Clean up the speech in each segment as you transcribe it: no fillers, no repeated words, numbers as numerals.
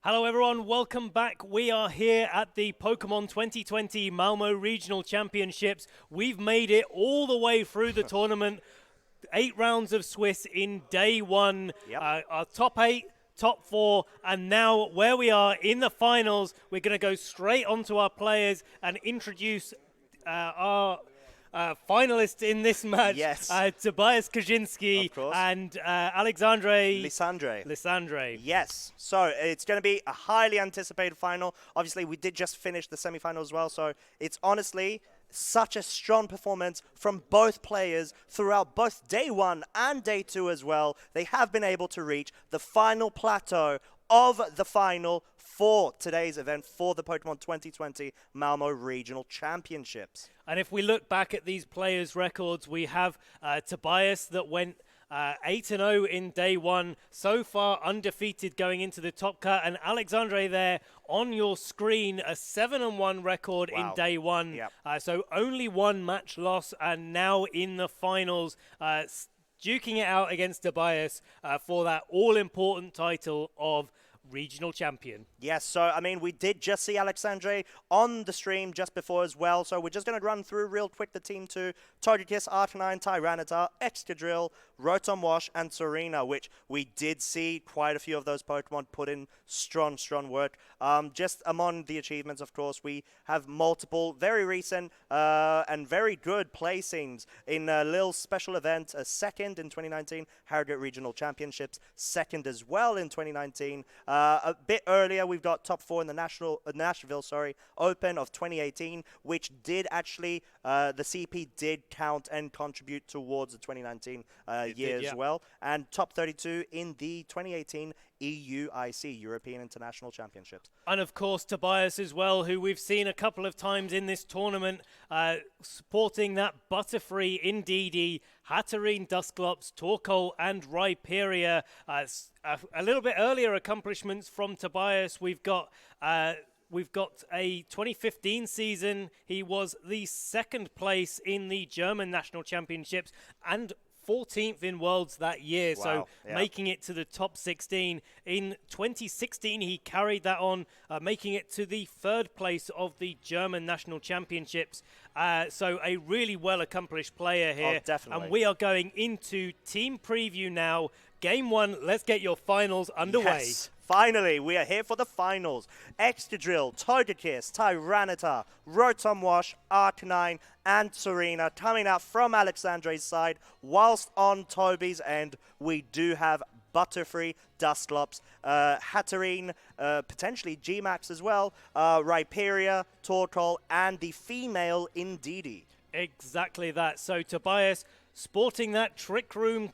Hello everyone, welcome back. We are here at the Pokémon 2020 Malmö Regional Championships. We've made it all the way through the tournament. 8 rounds of Swiss in day one. Our top 8, top 4, and now where we are in the finals, we're going to go straight onto our players and introduce our finalists in this match. Yes. Tobias Koschitzki and Alexandre Lissardy. Yes. So it's going to be a highly anticipated final. Obviously, we did just finish the semi-final as well. So it's honestly such a strong performance from both players throughout both day one and day two as well. They have been able to reach the final plateau of the final for today's event for the Pokémon 2020 Malmö Regional Championships. And if we look back at these players' records, we have Tobias that went 8-0 in day one, so far undefeated going into the top cut, and Alexandre there on your screen, a 7-1 record in day one. Yep. So only one match loss, and now in the finals, duking it out against Tobias for that all-important title of regional champion. Yes, so I mean, we did just see Alexandre on the stream just before as well, so we're just going to run through real quick the team to Togekiss, Arcanine, Tyranitar, Excadrill, Rotom Wash, and Serena, which we did see quite a few of those Pokemon put in strong work. Just among the achievements, of course, we have multiple very recent and very good placings in Lille's special event, second in 2019, Harrogate Regional Championships, second as well in 2019. A bit earlier, we've got top 4 in the Nashville Open of 2018, which did actually, the CP did count and contribute towards the 2019 year as well. And top 32 in the 2018 EUIC, European International Championships. And of course, Tobias as well, who we've seen a couple of times in this tournament, supporting that Butterfree, Indeedee, Hatterene, Dusclops, Torkoal, and Rhyperior. A little bit earlier accomplishments from Tobias. We've got a 2015 season. He was the second place in the German National Championships and 14th in Worlds that year, making it to the top 16. In 2016, he carried that on, making it to the 3rd place of the German National Championships. So a really well-accomplished player here. Oh, definitely. And we are going into team preview now. Game 1, let's get your finals underway. Yes. Finally, we are here for the finals. Excadrill, Togekiss, Tyranitar, Rotom Wash, Arcanine, and Serena coming out from Alexandre's side, whilst on Toby's end, we do have Butterfree, Dusclops, Hatterene, potentially G-Max as well, Rhyperior, Torkoal, and the female Indeedee. Exactly that. So Tobias, sporting that Trick Room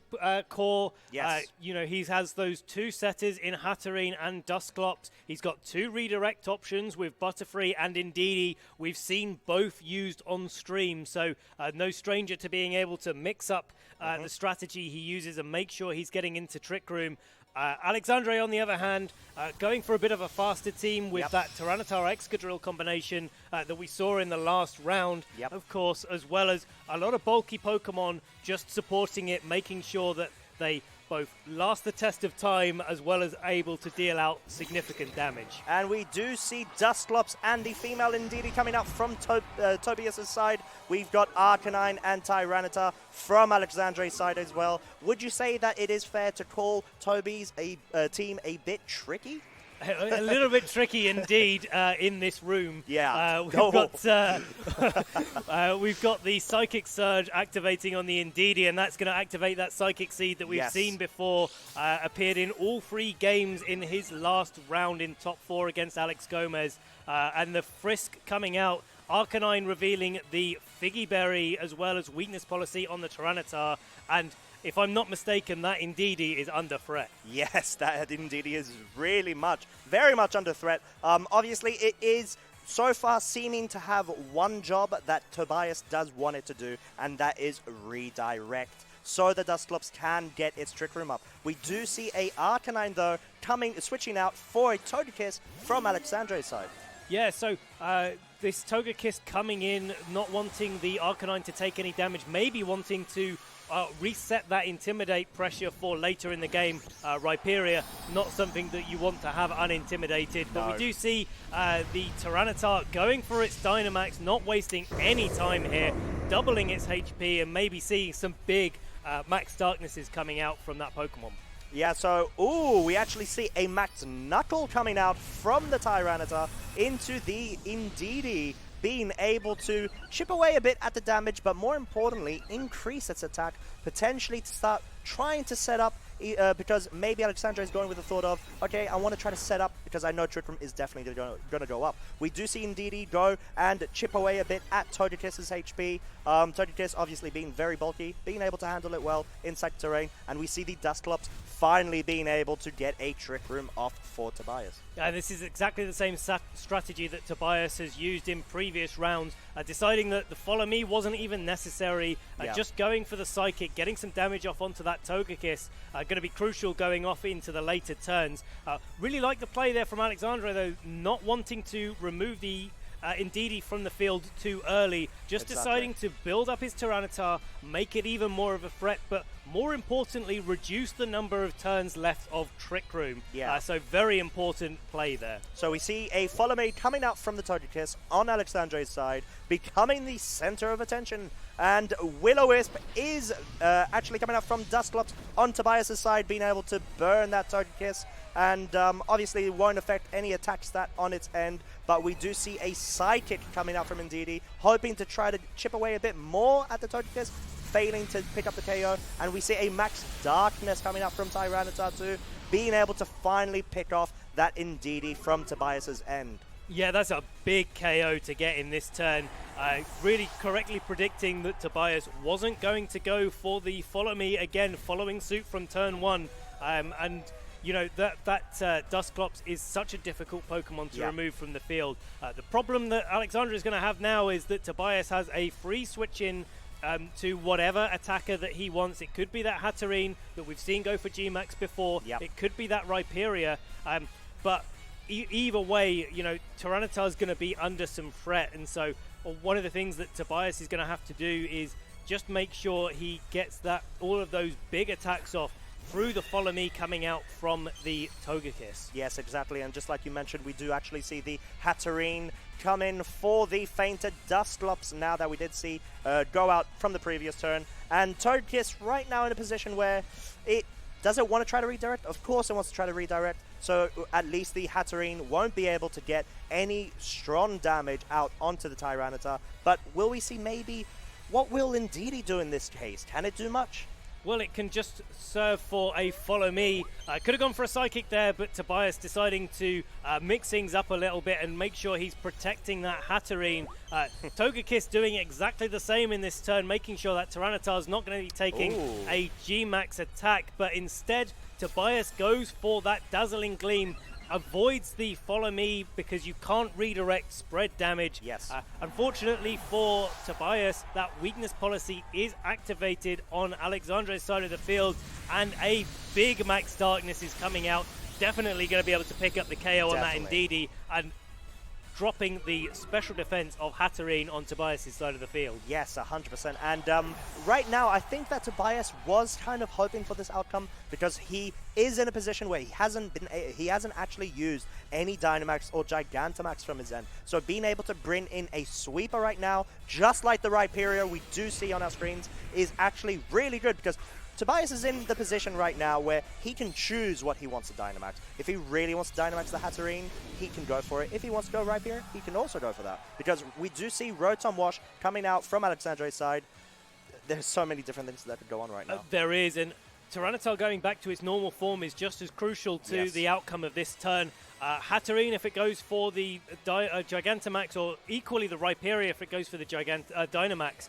core. Yes. He has those 2 setters in Hatterene and Dusclops. He's got 2 redirect options with Butterfree and Indeedee. We've seen both used on stream, so no stranger to being able to mix up the strategy he uses and make sure he's getting into Trick Room. Alexandre, on the other hand, going for a bit of a faster team with that Tyranitar-Excadrill combination that we saw in the last round, of course, as well as a lot of bulky Pokemon just supporting it, making sure that they both last the test of time as well as able to deal out significant damage. And we do see Dusclops and the female Indeedee coming out from Tobias' side. We've got Arcanine and Tyranitar from Alexandre's side as well. Would you say that it is fair to call Toby's team a bit tricky? A little bit tricky indeed in this room. Yeah. We've got the Psychic Surge activating on the Indeedee, and that's going to activate that Psychic Seed that we've seen before. Appeared in all 3 games in his last round in top 4 against Alex Gomez. And the Frisk coming out, Arcanine revealing the Figgy Berry as well as Weakness Policy on the Tyranitar. And if I'm not mistaken, that Indeedee is under threat. Yes, that Indeedee is really very much under threat. Obviously, it is so far seeming to have one job that Tobias does want it to do, and that is redirect, so the Dusclops can get its Trick Room up. We do see a Arcanine, though, switching out for a Togekiss from Alexandre's side. Yeah, so this Togekiss coming in, not wanting the Arcanine to take any damage, maybe wanting to reset that Intimidate pressure for later in the game. Rhyperia, not something that you want to have unintimidated. But we do see the Tyranitar going for its Dynamax, not wasting any time here, doubling its HP, and maybe seeing some big Max Darknesses coming out from that Pokemon. Yeah, so, we actually see a Max Knuckle coming out from the Tyranitar into the Indeedee, being able to chip away a bit at the damage, but more importantly, increase its attack, potentially to start trying to set up, because maybe Alexandre is going with the thought of, okay, I want to try to set up, because I know Trick Room is definitely going to go up. We do see Indeedee go and chip away a bit at Togekiss' HP. Togekiss obviously being very bulky, being able to handle it well inside terrain, and we see the Dusclops finally being able to get a Trick Room off for Tobias. This is exactly the same strategy that Tobias has used in previous rounds, deciding that the Follow Me wasn't even necessary, just going for the Psychic, getting some damage off onto that Togekiss, going to be crucial going off into the later turns. Really like the play there from Alexandre, though, not wanting to remove the Indeedee from the field too early, just deciding to build up his Tyranitar, make it even more of a threat, but more importantly, reduce the number of turns left of Trick Room. So very important play there. So we see a Follow Me coming out from the Togekiss on Alexandre's side, becoming the center of attention. And Will-O-Wisp is actually coming out from Dusclops on Tobias' side, being able to burn that Togekiss. And obviously it won't affect any attack stat on its end, but we do see a Psychic coming out from Indeedee, hoping to try to chip away a bit more at the Togekiss, failing to pick up the KO. And we see a Max Darkness coming out from Tyranitar too, being able to finally pick off that Indeedee from Tobias' end. Yeah, that's a big KO to get in this turn. Really correctly predicting that Tobias wasn't going to go for the Follow Me again, following suit from turn 1. And you know, that Dusclops is such a difficult Pokemon to remove from the field. The problem that Alexandre is going to have now is that Tobias has a free switch in to whatever attacker that he wants. It could be that Hatterene that we've seen go for G-Max before. It could be that Rhyperia. But either way, you know, Tyranitar is going to be under some threat. And so one of the things that Tobias is going to have to do is just make sure he gets all of those big attacks off through the Follow Me coming out from the Togekiss. Yes, exactly. And just like you mentioned, we do actually see the Hatterene come in for the fainted Dusclops now that we did see go out from the previous turn. And Togekiss right now in a position where does it want to try to redirect? Of course it wants to try to redirect. So at least the Hatterene won't be able to get any strong damage out onto the Tyranitar. But will we see maybe what will Indeedee do in this case? Can it do much? Well, it can just serve for a Follow Me. Could have gone for a Psychic there, but Tobias deciding to mix things up a little bit and make sure he's protecting that Hatterene. Togekiss doing exactly the same in this turn, making sure that Tyranitar's not going to be taking a G-Max attack, but instead Tobias goes for that Dazzling Gleam, avoids the Follow Me because you can't redirect spread damage. Yes. Unfortunately for Tobias, that weakness policy is activated on Alexandre's side of the field, and a big Max Darkness is coming out. Definitely going to be able to pick up the KO on that Indeedee, and dropping the special defense of Hatterene on Tobias' side of the field. Yes, 100%. And right now, I think that Tobias was kind of hoping for this outcome because he is in a position where he hasn't actually used any Dynamax or Gigantamax from his end. So being able to bring in a sweeper right now, just like the Rhyperia we do see on our screens, is actually really good because Tobias is in the position right now where he can choose what he wants to Dynamax. If he really wants to Dynamax the Hatterene, he can go for it. If he wants to go Rhyperia, he can also go for that. Because we do see Rotom Wash coming out from Alexandre's side. There's so many different things that could go on right now. There is, and Tyranitar going back to its normal form is just as crucial to the outcome of this turn. Hatterene, if it goes for the Gigantamax, or equally the Rhyperia if it goes for the Dynamax,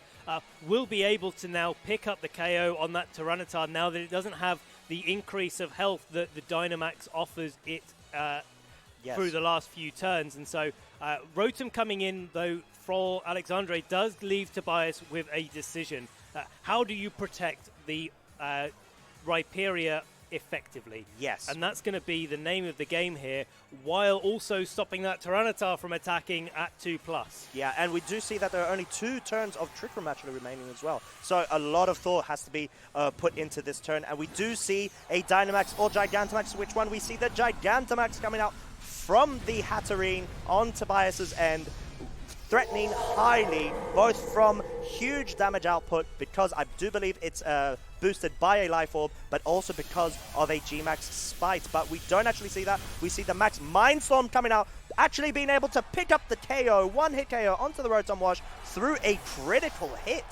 will be able to now pick up the KO on that Tyranitar now that it doesn't have the increase of health that the Dynamax offers it through the last few turns. And so Rotom coming in, though, for Alexandre does leave Tobias with a decision. How do you protect the Rhyperia effectively. Yes. And that's going to be the name of the game here, while also stopping that Tyranitar from attacking at 2+. Yeah, and we do see that there are only 2 turns of Trick Room actually remaining as well. So a lot of thought has to be put into this turn. And we do see a Dynamax or Gigantamax. Which one? We see the Gigantamax coming out from the Hatterene on Tobias's end, threatening highly, both from huge damage output, because I do believe it's boosted by a Life Orb, but also because of a G-Max Spite. But we don't actually see that. We see the Max Mindstorm coming out, actually being able to pick up the KO, one-hit KO onto the Rotom Wash through a critical hit,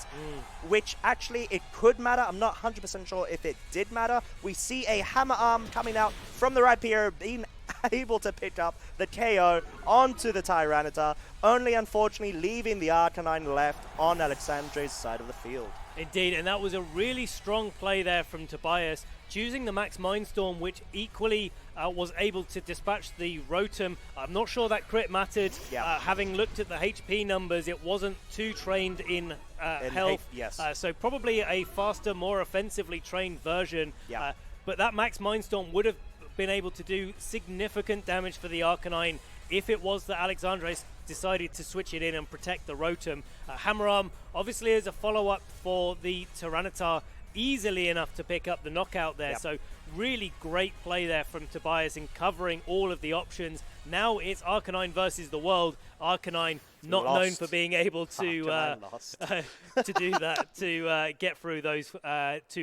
which actually it could matter. I'm not 100% sure if it did matter. We see a Hammer Arm coming out from the right here, being able to pick up the KO onto the Tyranitar, only unfortunately leaving the Arcanine left on Alexandre's side of the field. Indeed, and that was a really strong play there from Tobias, choosing the Max Mindstorm, which equally was able to dispatch the Rotom. I'm not sure that crit mattered. Yeah. Having looked at the HP numbers, it wasn't too trained in health. Yes. So probably a faster, more offensively trained version. Yeah. But that Max Mindstorm would have been able to do significant damage for the Arcanine if it was that Alexandre decided to switch it in and protect the Rotom. Hammer Arm obviously is a follow-up for the Tyranitar, easily enough to pick up the knockout there. Yep. So really great play there from Tobias in covering all of the options. Now it's Arcanine versus the world. Arcanine not known for being able to to do that, to get through those 2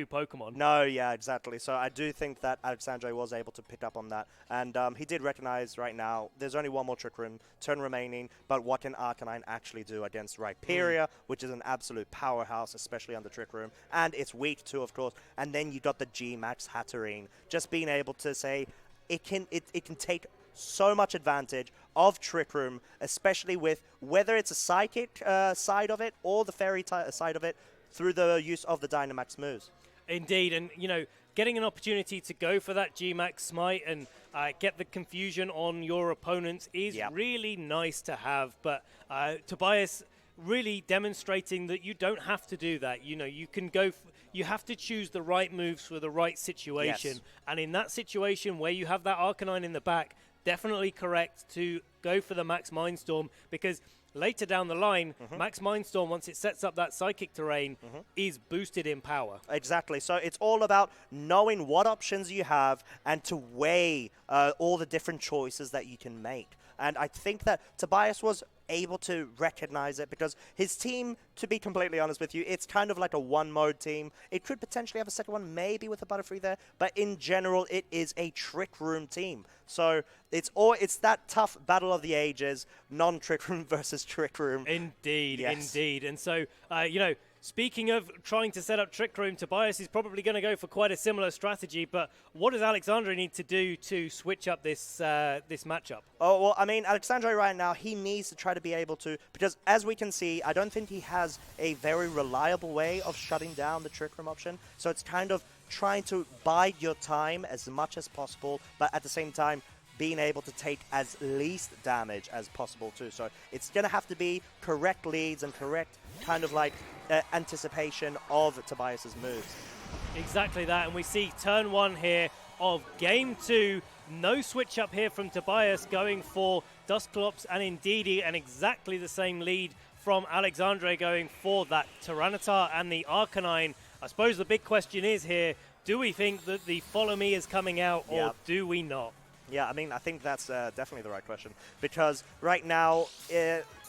Pokemon. No, yeah, exactly. So I do think that Alexandre was able to pick up on that. And he did recognize right now there's only 1 more Trick Room turn remaining, but what can Arcanine actually do against Rhyperior, which is an absolute powerhouse, especially on the Trick Room. And it's weak too, of course. And then you got the G-Max Hatterene. Just being able to say it can take so much advantage of Trick Room, especially with whether it's a Psychic side of it or the Fairy side of it, through the use of the Dynamax moves. Indeed, and you know, getting an opportunity to go for that G-Max Smite and get the confusion on your opponents is really nice to have. But Tobias really demonstrating that you don't have to do that. You know, you can go. You have to choose the right moves for the right situation. Yes. And in that situation where you have that Arcanine in the back, definitely correct to go for the Max Mindstorm, because later down the line, Max Mindstorm, once it sets up that Psychic terrain, is boosted in power. Exactly. So it's all about knowing what options you have and to weigh all the different choices that you can make. And I think that Tobias was able to recognize it, because his team, to be completely honest with you, it's kind of like a 1-mode team. It could potentially have a second one, maybe with a Butterfree there, but in general, it is a Trick Room team. So it's that tough battle of the ages, non-Trick Room versus Trick Room. Indeed, Yes. indeed. And so, you know, speaking of trying to set up Trick Room, Tobias is probably going to go for quite a similar strategy, but what does Alexandre need to do to switch up this this matchup? Oh, well, I mean, Alexandre right now, he needs to try to be able to, because as we can see, I don't think he has a very reliable way of shutting down the Trick Room option. So it's kind of trying to bide your time as much as possible, but at the same time, being able to take as least damage as possible too. So it's going to have to be correct leads and correct kind of like anticipation of Tobias's moves. Exactly that, and we see turn 1 here of game 2. No switch up here from Tobias, going for Dusclops and Indeedee, and exactly the same lead from Alexandre going for that Tyranitar and the Arcanine. I suppose the big question is here, do we think that the Follow Me is coming out, or do we not? Yeah, I mean, I think that's definitely the right question, because right now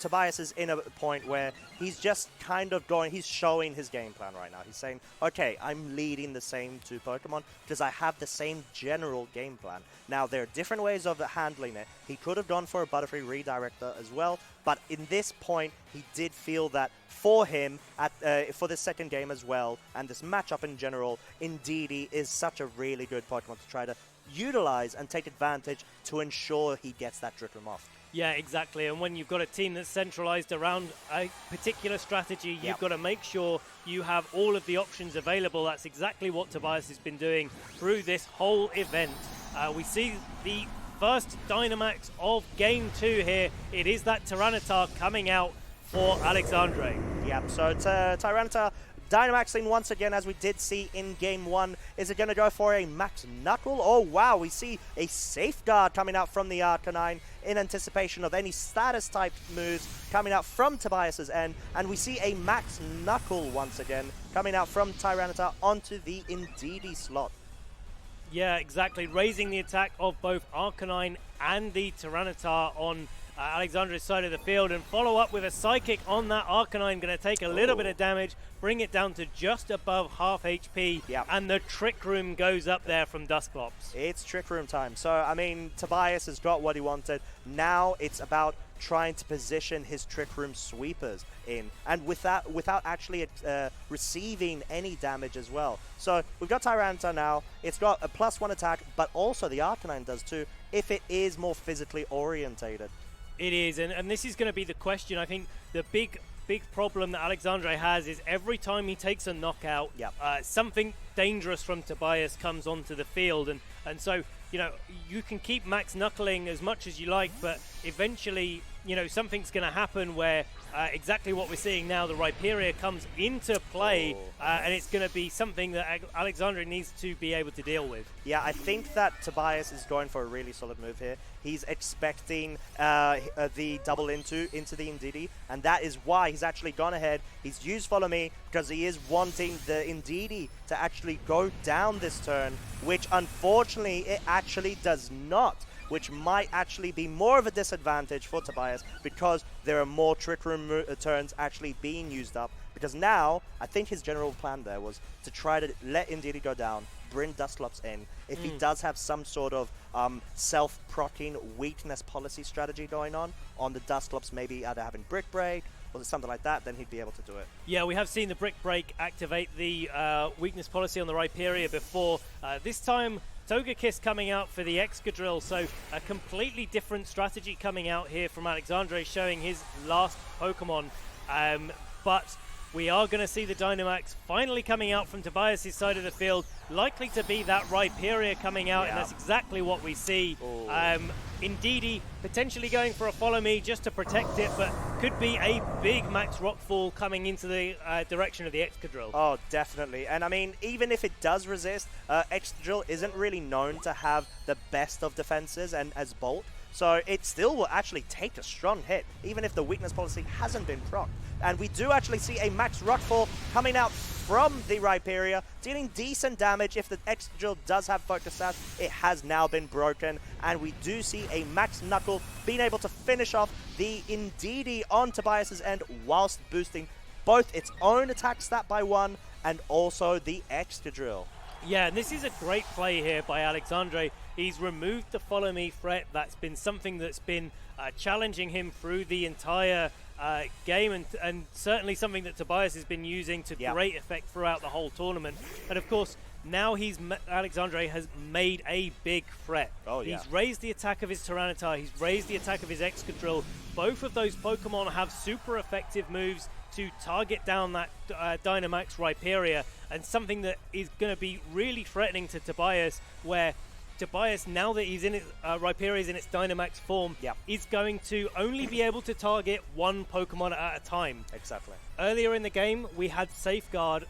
Tobias is in a point where he's just kind of he's showing his game plan right now. He's saying, okay, I'm leading the same 2 Pokemon because I have the same general game plan. Now, there are different ways of handling it. He could have gone for a Butterfree Redirector as well, but in this point, he did feel that for him, for the second game as well, and this matchup in general, Indeedee is such a really good Pokemon to try to utilize and take advantage to ensure he gets that Trick Room off. Yeah, exactly. And when you've got a team that's centralized around a particular strategy, you've got to make sure you have all of the options available. That's exactly what Tobias has been doing through this whole event. We see the first Dynamax of game 2 here. It is that Tyranitar coming out for Alexandre. Yep, so Tyranitar Dynamaxing once again, as we did see in game 1. Is it going to go for a Max Knuckle? Oh, wow, we see a Safeguard coming out from the Arcanine in anticipation of any status-type moves coming out from Tobias's end. And we see a Max Knuckle once again coming out from Tyranitar onto the Indeedee slot. Yeah, exactly. Raising the attack of both Arcanine and the Tyranitar on Alexandre's side of the field, and follow up with a Psychic on that Arcanine. Going to take a little bit of damage, bring it down to just above half HP, and the Trick Room goes up there from Dusclops. It's Trick Room time. So, I mean, Tobias has got what he wanted. Now it's about trying to position his Trick Room sweepers in, and without actually receiving any damage as well. So we've got Tyranitar now. It's got a +1 attack, but also the Arcanine does too, if it is more physically orientated. It is, and this is going to be the question. I think the big problem that Alexandre has is every time he takes a knockout, something dangerous from Tobias comes onto the field, and so, you know, you can keep max knuckling as much as you like, but eventually, you know, something's going to happen where exactly what we're seeing now, the Rhyperior comes into play, and it's going to be something that Alexandre needs to be able to deal with. Yeah, I think that Tobias is going for a really solid move here. He's expecting the double into the Indeedee, and that is why he's actually gone ahead. He's used Follow Me because he is wanting the Indeedee to actually go down this turn, which unfortunately it actually does not, which might actually be more of a disadvantage for Tobias because there are more Trick Room turns actually being used up. Because now, I think his general plan there was to try to let Indeedee go down, bring Dusclops in. If he does have some sort of self-proccing weakness policy strategy going on the Dusclops, maybe either having Brick Break or something like that, then he'd be able to do it. Yeah, we have seen the Brick Break activate the weakness policy on the Rhyperior before. This time, Togekiss coming out for the Excadrill, so a completely different strategy coming out here from Alexandre, showing his last Pokemon. But we are going to see the Dynamax finally coming out from Tobias' side of the field, likely to be that Rhyperior coming out, and that's exactly what we see. Indeedee potentially going for a Follow Me just to protect it, but could be a big Max Rockfall coming into the direction of the Excadrill. Oh, definitely. And I mean, even if it does resist, Excadrill isn't really known to have the best of defenses and as Bolt, so it still will actually take a strong hit, even if the weakness policy hasn't been procced. And we do actually see a Max Rockfall coming out from the Rhyperior, dealing decent damage. If the Excadrill does have Focus Sash, it has now been broken. And we do see a Max Knuckle being able to finish off the Indeedee on Tobias's end whilst boosting both its own attack stat by 1 and also the Excadrill. Yeah, and this is a great play here by Alexandre. He's removed the Follow Me threat. That's been something that's been challenging him through the entire game, and certainly something that Tobias has been using to great effect throughout the whole tournament. And of course, now Alexandre has made a big threat. He's raised the attack of his Tyranitar, he's raised the attack of his Excadrill. Both of those Pokemon have super effective moves to target down that Dynamax Rhyperior, and something that is going to be really threatening to Tobias, where Tobias, now that he's in its Rhyperior is in its Dynamax form, is going to only be able to target one Pokemon at a time. Exactly. Earlier in the game, we had Safeguard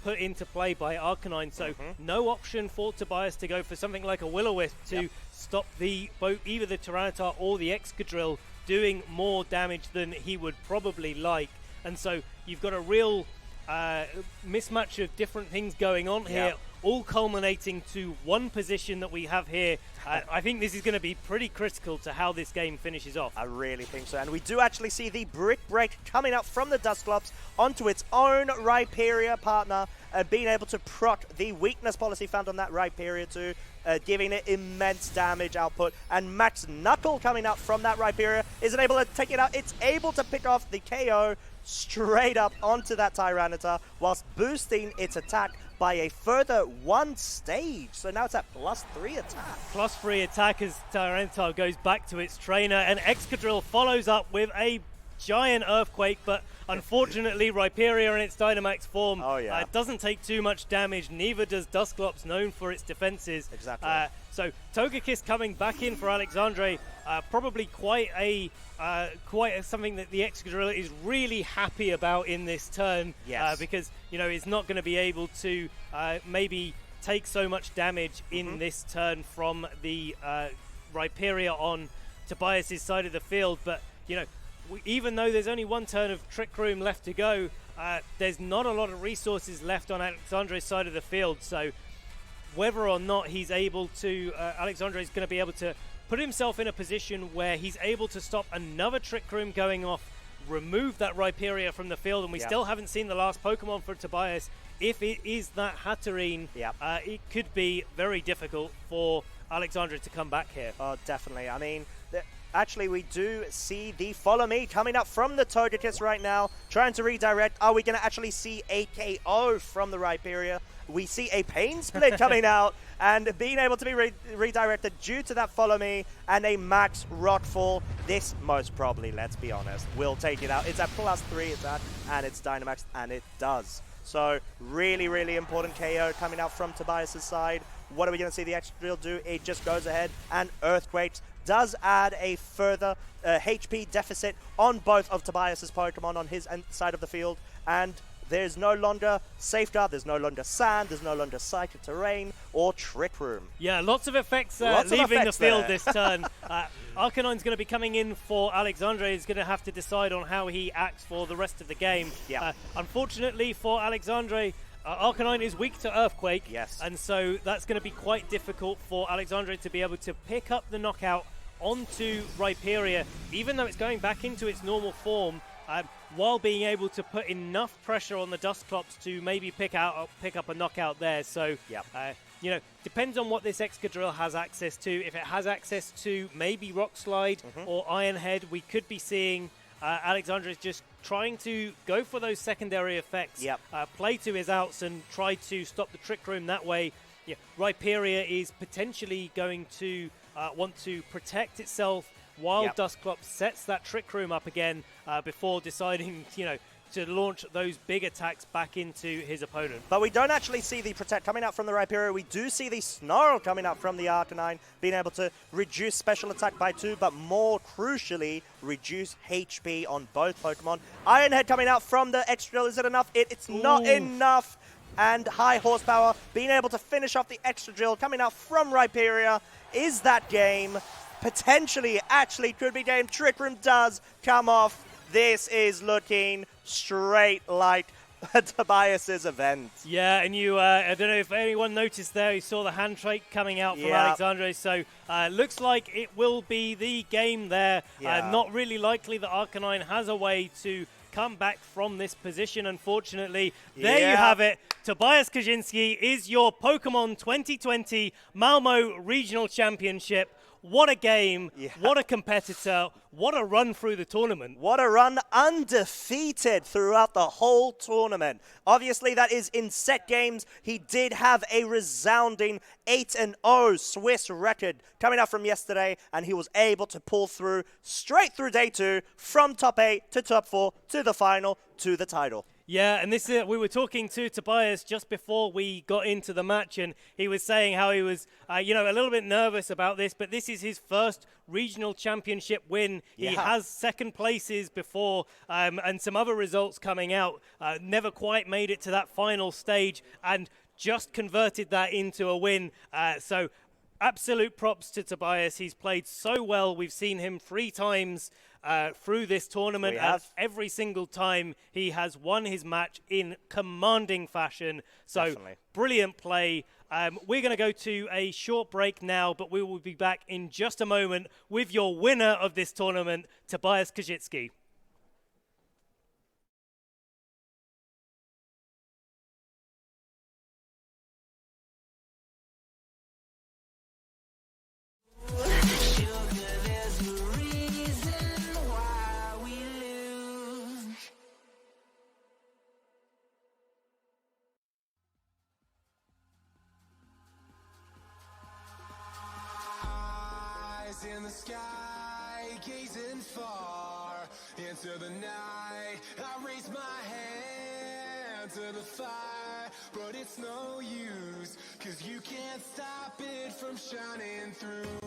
put into play by Arcanine, so no option for Tobias to go for something like a Will-O-Wisp to stop either the Tyranitar or the Excadrill doing more damage than he would probably like. And so you've got a real mismatch of different things going on here, all culminating to one position that we have here. I think this is going to be pretty critical to how this game finishes off. I really think so. And we do actually see the Brick Break coming out from the Dusclops onto its own Rhyperior partner, being able to proc the weakness policy found on that Rhyperior too, giving it immense damage output. And Max Knuckle coming out from that Rhyperior isn't able to take it out. It's able to pick off the KO straight up onto that Tyranitar whilst boosting its attack by a further 1 stage. So now it's at +3 attack. +3 attack as Tyranitar goes back to its trainer, and Excadrill follows up with a giant Earthquake, but unfortunately Rhyperior in its Dynamax form doesn't take too much damage, neither does Dusclops, known for its defenses. Exactly. So Togekiss coming back in for Alexandre, probably quite something that the Excadrill is really happy about in this turn, because, you know, he's not going to be able to maybe take so much damage in this turn from the Rhyperior on Tobias's side of the field. But, you know, even though there's only one turn of Trick Room left to go, there's not a lot of resources left on Alexandre's side of the field. So whether or not he's able to, Alexandre is going to be able to put himself in a position where he's able to stop another Trick Room going off, remove that Rhyperior from the field, and we still haven't seen the last Pokemon for Tobias. If it is that Hatterene, it could be very difficult for Alexandre to come back here. Oh, definitely. I mean, actually, we do see the Follow Me coming up from the Togekiss right now, trying to redirect. Are we going to actually see a KO from the Rhyperior? We see a Pain Split coming out and being able to be redirected due to that Follow Me and a Max Rockfall. This most probably, let's be honest, will take it out. It's at +3, it's at, and it's Dynamax, and it does. So really, really important KO coming out from Tobias' side. What are we going to see the Excadrill do? It just goes ahead and Earthquakes. Does add a further HP deficit on both of Tobias' Pokemon on his side of the field. And there's no longer Safeguard, there's no longer Sand, there's no longer Psychic Terrain or Trick Room. Yeah, lots of effects leaving the field this turn. Arcanine's going to be coming in for Alexandre. He's going to have to decide on how he acts for the rest of the game. Unfortunately for Alexandre, Arcanine is weak to Earthquake. Yes. And so that's going to be quite difficult for Alexandre to be able to pick up the knockout onto Rhyperior, even though it's going back into its normal form, while being able to put enough pressure on the Dusclops to maybe pick up a knockout there. So, you know, depends on what this Excadrill has access to. If it has access to maybe Rock Slide or Iron Head, we could be seeing Alexandre is just trying to go for those secondary effects, play to his outs and try to stop the Trick Room that way. Rhyperior is potentially going to want to protect itself while Dusclops sets that Trick Room up again before deciding, you know, to launch those big attacks back into his opponent. But we don't actually see the Protect coming out from the Rhyperior. We do see the Snarl coming out from the Arcanine, being able to reduce special attack by 2, but more crucially, reduce HP on both Pokemon. Iron Head coming out from the Excadrill. Is it enough? It's not enough. And high horsepower, being able to finish off the Excadrill coming out from Rhyperior. Is that game? Potentially, actually could be game. Trick Room does come off. This is looking straight like Tobias's event. Yeah, and you, I don't know if anyone noticed there, you saw the handshake coming out from Alexandre, so looks like it will be the game there. Not really likely that Arcanine has a way to come back from this position, unfortunately. There you have it. Tobias Koschitzki is your Pokemon 2020 Malmö Regional Championship. What a game, what a competitor, what a run through the tournament. What a run, undefeated throughout the whole tournament. Obviously, that is in set games. He did have a resounding 8-0 Swiss record coming out from yesterday, and he was able to pull through straight through day 2, from top 8 to top 4 to the final to the title. Yeah, and this we were talking to Tobias just before we got into the match, and he was saying how he was, you know, a little bit nervous about this, but this is his first regional championship win. He has second places before, and some other results coming out. Never quite made it to that final stage, and just converted that into a win. So absolute props to Tobias. He's played so well. We've seen him 3 times through this tournament, and every single time he has won his match in commanding fashion. So brilliant play. We're going to go to a short break now, but we will be back in just a moment with your winner of this tournament, Tobias Koschitzki. In the sky, gazing far into the night, I raise my hand to the fire, but it's no use, 'cause you can't stop it from shining through.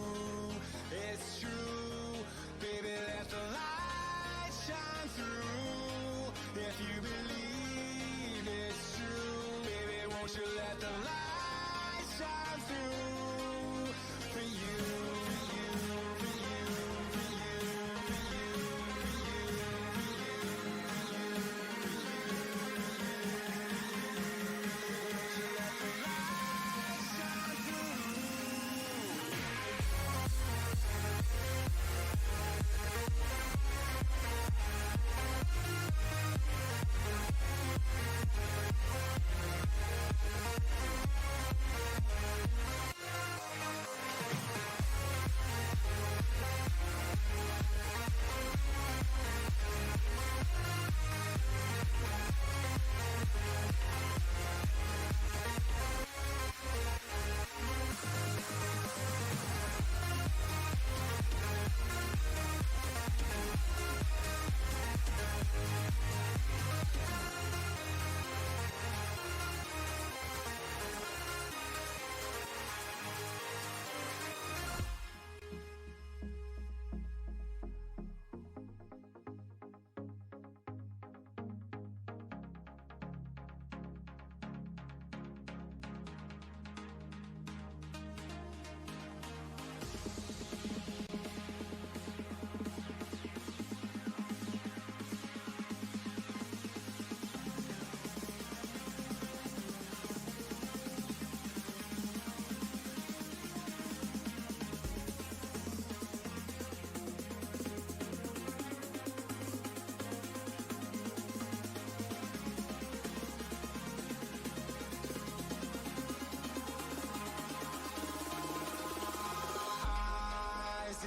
It's true, baby, let the light shine through. If you believe it's true, baby, won't you let the light through for you.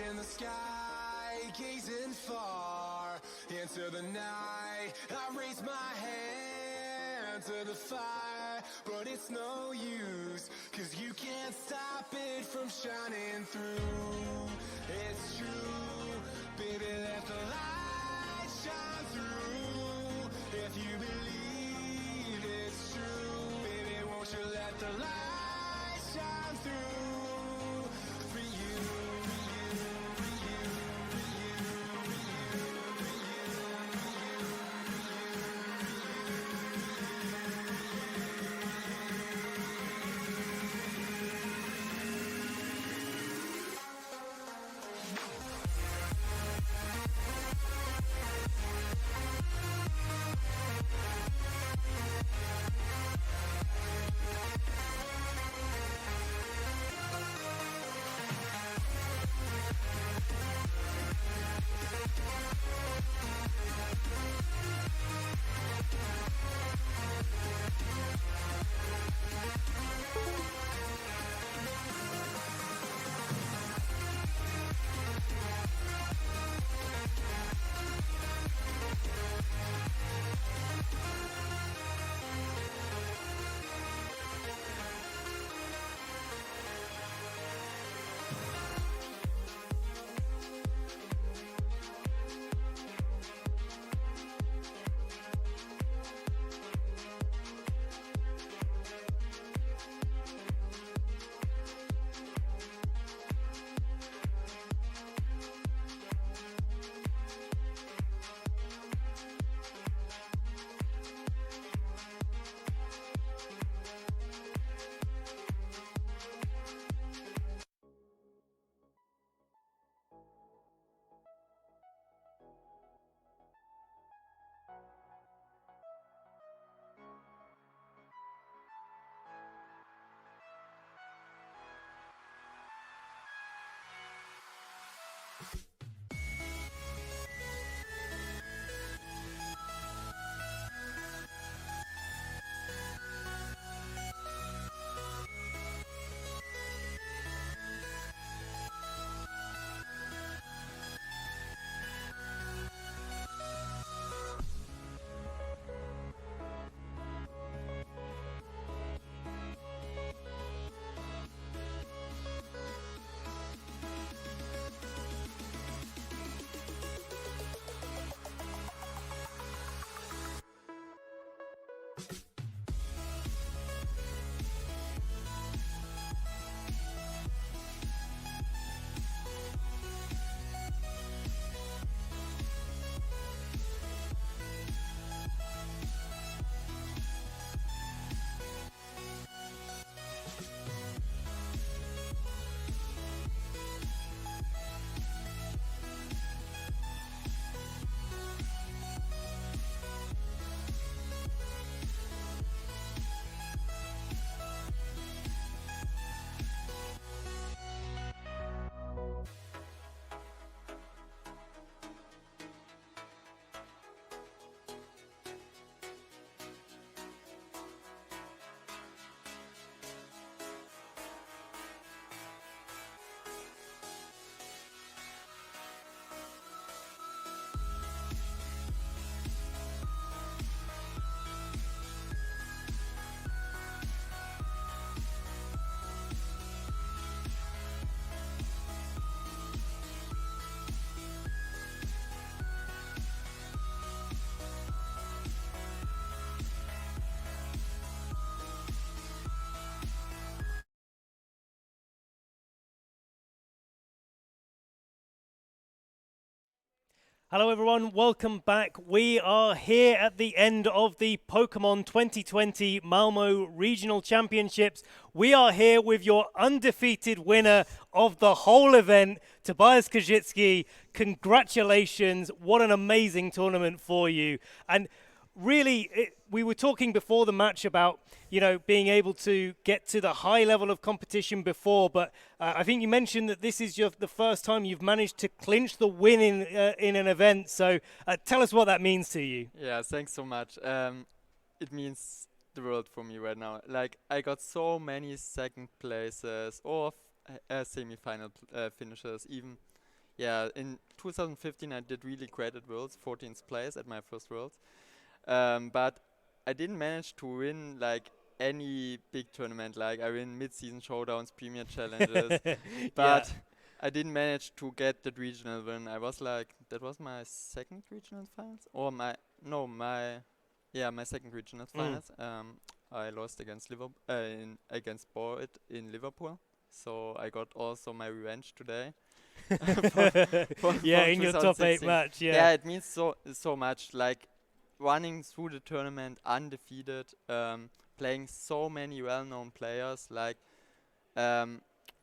In the sky, gazing far into the night, I raise my hand to the fire, but it's no use, 'cause you can't stop it from shining through. It's true, baby, let the light shine through. If you believe it's true, baby, won't you let the light shine through for you. Hello everyone, welcome back. We are here at the end of the Pokémon 2020 Malmö Regional Championships. We are here with your undefeated winner of the whole event, Tobias Koschitzki. Congratulations, what an amazing tournament for you. And really, we were talking before the match about, being able to get to the high level of competition before, but I think you mentioned that this is the first time you've managed to clinch the win in an event. So tell us what that means to you. Yeah, thanks so much. It means the world for me right now. Like, I got so many second places or semi-final finishes even. Yeah, in 2015 I did really great at Worlds, 14th place at my first Worlds. But I didn't manage to win like any big tournament. Like, I win mid-season showdowns, premier challenges, but I didn't manage to get that regional win. I was like, that was my second regional finals, or my second regional finals. I lost against against Boyd in Liverpool, so I got also my revenge today. In your top 8 match. Yeah, it means so much. Like, running through the tournament undefeated, playing so many well-known players. Like,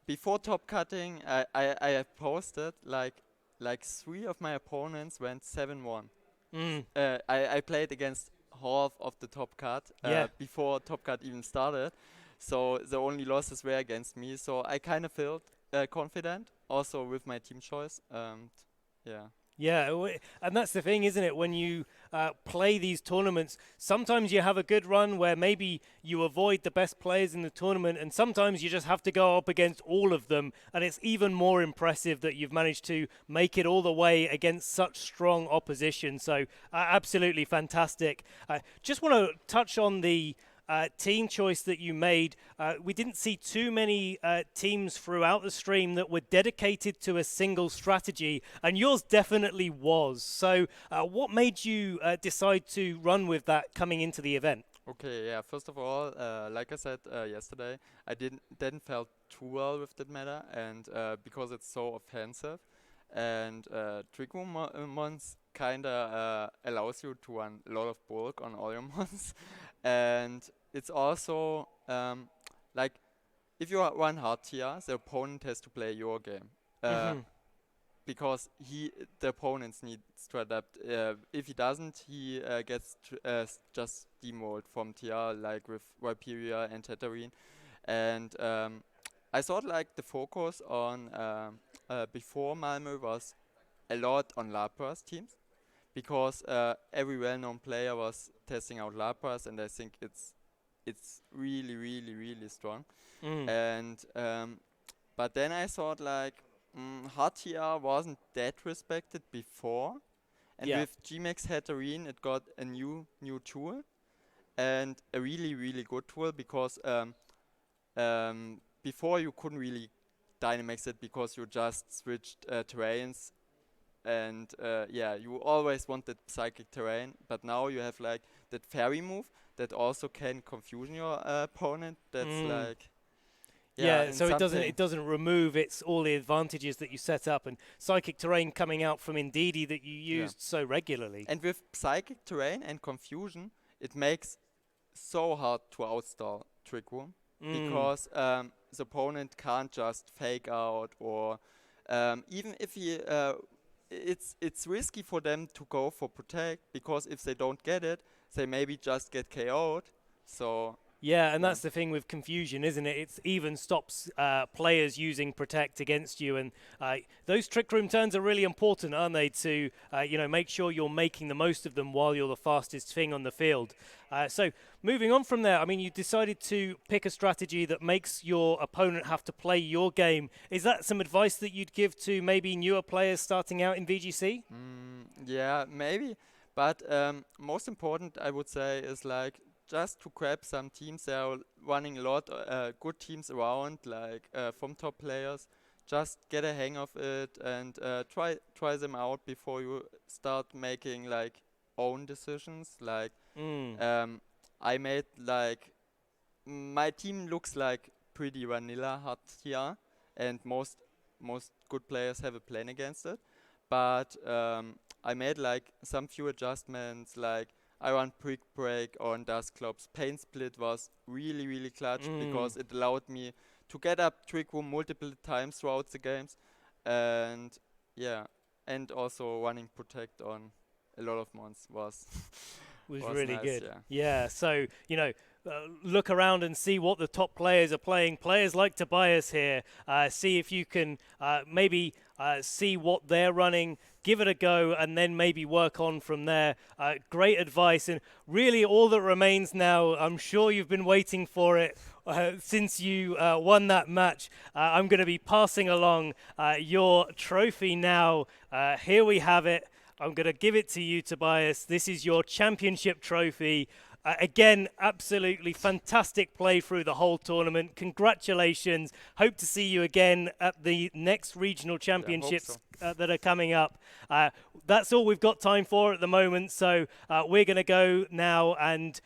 before top cutting, I have posted like 3 of my opponents went 7-1. I played against half of the top cut before top cut even started, so the only losses were against me. So I kind of felt confident also with my team choice. Yeah, and that's the thing, isn't it? When you play these tournaments, sometimes you have a good run where maybe you avoid the best players in the tournament, and sometimes you just have to go up against all of them, and it's even more impressive that you've managed to make it all the way against such strong opposition. So absolutely fantastic. Just want to touch on the team choice that you made. We didn't see too many teams throughout the stream that were dedicated to a single strategy, and yours definitely was. So what made you decide to run with that coming into the event? Okay, yeah, first of all, like I said yesterday, I didn't felt too well with that meta, and because it's so offensive, and Trick Room mons kinda allows you to run a lot of bulk on all your mons, and it's also like, if you run hard tier, the opponent has to play your game. Because the opponents need to adapt. If he doesn't, he gets just demoted from tier, like with Viperia and Tatooine. And I thought like the focus on before Malmö was a lot on Lapras teams, because every well-known player was testing out Lapras, and I think it's really, really, really strong. And but then I thought like, hard tier wasn't that respected before, and with Gmax Hatterene it got a new tool, and a really, really good tool, because before you couldn't really Dynamax it because you just switched terrains, and you always wanted psychic terrain, but now you have like that fairy move that also can confusion your opponent. That's like so it doesn't remove all the advantages that you set up, and psychic terrain coming out from Indeedee that you used so regularly. And with psychic terrain and confusion, it makes so hard to outstall Trick Room, because the opponent can't just fake out, or even if he it's risky for them to go for protect, because if they don't get it, they maybe just get KO'd. So that's the thing with confusion, isn't it? It even stops players using protect against you, and those trick room turns are really important, aren't they? To make sure you're making the most of them while you're the fastest thing on the field. So moving on from there, I mean, you decided to pick a strategy that makes your opponent have to play your game. Is that some advice that you'd give to maybe newer players starting out in VGC? Yeah, maybe. But most important, I would say, is like just to grab some teams. They are running a lot good teams around, like from top players. Just get a hang of it and try them out before you start making like own decisions. Like I made like, my team looks like pretty vanilla hard tier, and most good players have a plan against it. But I made like some few adjustments, like I run quick break on Dustclops. Pain split was really, really clutch because it allowed me to get up Trick Room multiple times throughout the games. And yeah, and also running Protect on a lot of months was really nice, good. yeah. Yeah, so, you know, look around and see what the top players are playing. Players like Tobias here, see if you can maybe see what they're running, give it a go, and then maybe work on from there. Great advice, and really all that remains now, I'm sure you've been waiting for it since you won that match. I'm going to be passing along your trophy now. Here we have it. I'm going to give it to you, Tobias. This is your championship trophy. Again, absolutely fantastic play through the whole tournament. Congratulations. Hope to see you again at the next regional championships that are coming up. That's all we've got time for at the moment. So we're going to go now and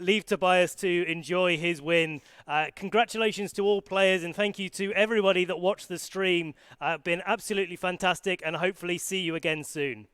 leave Tobias to enjoy his win. Congratulations to all players, and thank you to everybody that watched the stream. Been absolutely fantastic, and hopefully see you again soon.